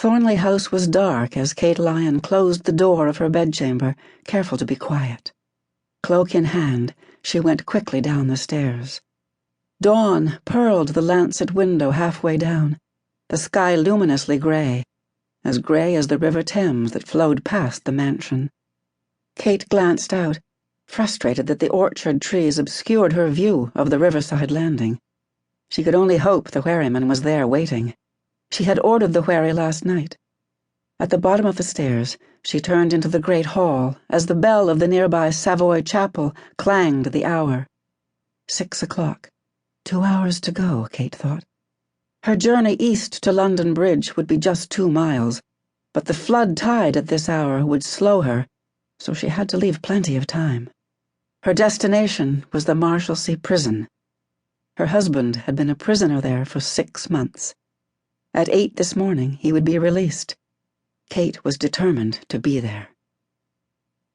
Thornley House was dark as Kate Lyon closed the door of her bedchamber, careful to be quiet. Cloak in hand, she went quickly down the stairs. Dawn pearled the lancet window halfway down, the sky luminously gray as the River Thames that flowed past the mansion. Kate glanced out, frustrated that the orchard trees obscured her view of the riverside landing. She could only hope the wherryman was there waiting. She had ordered the wherry last night. At the bottom of the stairs, she turned into the great hall as the bell of the nearby Savoy Chapel clanged the hour. 6 o'clock. 2 hours to go, Kate thought. Her journey east to London Bridge would be just 2 miles, but the flood tide at this hour would slow her, so she had to leave plenty of time. Her destination was the Marshalsea prison. Her husband had been a prisoner there for 6 months. At 8 this morning, he would be released. Kate was determined to be there.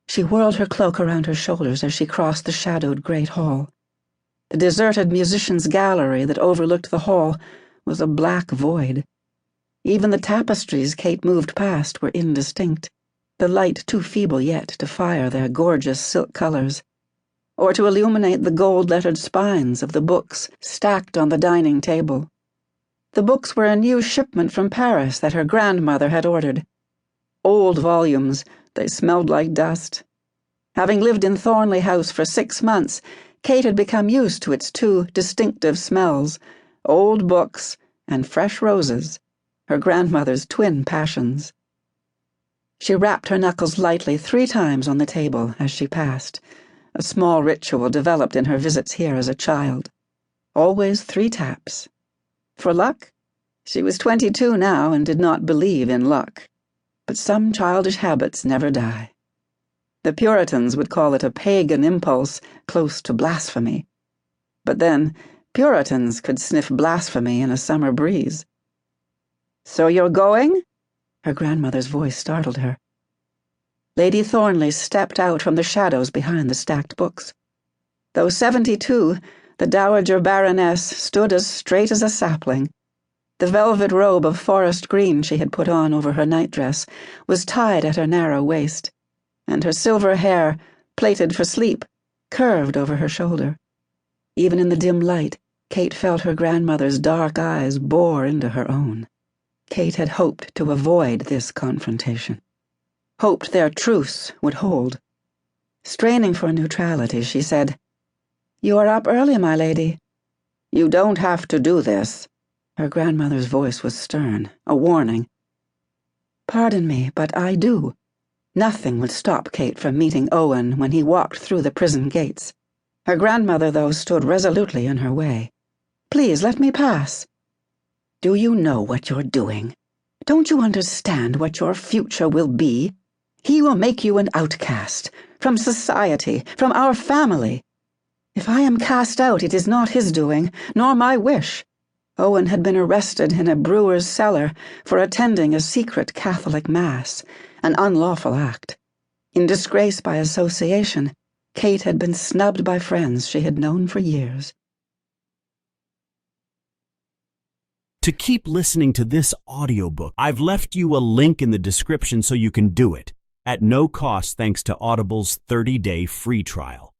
She whirled her cloak around her shoulders as she crossed the shadowed great hall. The deserted musicians' gallery that overlooked the hall was a black void. Even the tapestries Kate moved past were indistinct, the light too feeble yet to fire their gorgeous silk colors, or to illuminate the gold-lettered spines of the books stacked on the dining table. The books were a new shipment from Paris that her grandmother had ordered. Old volumes, they smelled like dust. Having lived in Thornley House for 6 months, Kate had become used to its 2 distinctive smells, old books and fresh roses, her grandmother's twin passions. She rapped her knuckles lightly 3 times on the table as she passed, a small ritual developed in her visits here as a child. Always 3 taps. For luck? She was 22 now and did not believe in luck. But some childish habits never die. The Puritans would call it a pagan impulse close to blasphemy. But then, Puritans could sniff blasphemy in a summer breeze. "So you're going?" Her grandmother's voice startled her. Lady Thornley stepped out from the shadows behind the stacked books. Though 72, the Dowager Baroness stood as straight as a sapling. The velvet robe of forest green she had put on over her nightdress was tied at her narrow waist, and her silver hair, plaited for sleep, curved over her shoulder. Even in the dim light, Kate felt her grandmother's dark eyes bore into her own. Kate had hoped to avoid this confrontation, hoped their truce would hold. Straining for neutrality, she said, "You are up early, my lady." "You don't have to do this." Her grandmother's voice was stern, a warning. "Pardon me, but I do." Nothing would stop Kate from meeting Owen when he walked through the prison gates. Her grandmother, though, stood resolutely in her way. "Please, let me pass." "Do you know what you're doing? Don't you understand what your future will be? He will make you an outcast, from society, from our family. If I am cast out, it is not his doing, nor my wish." Owen had been arrested in a brewer's cellar for attending a secret Catholic mass, an unlawful act. In disgrace by association, Kate had been snubbed by friends she had known for years. To keep listening to this audiobook, I've left you a link in the description so you can do it, at no cost thanks to Audible's 30-day free trial.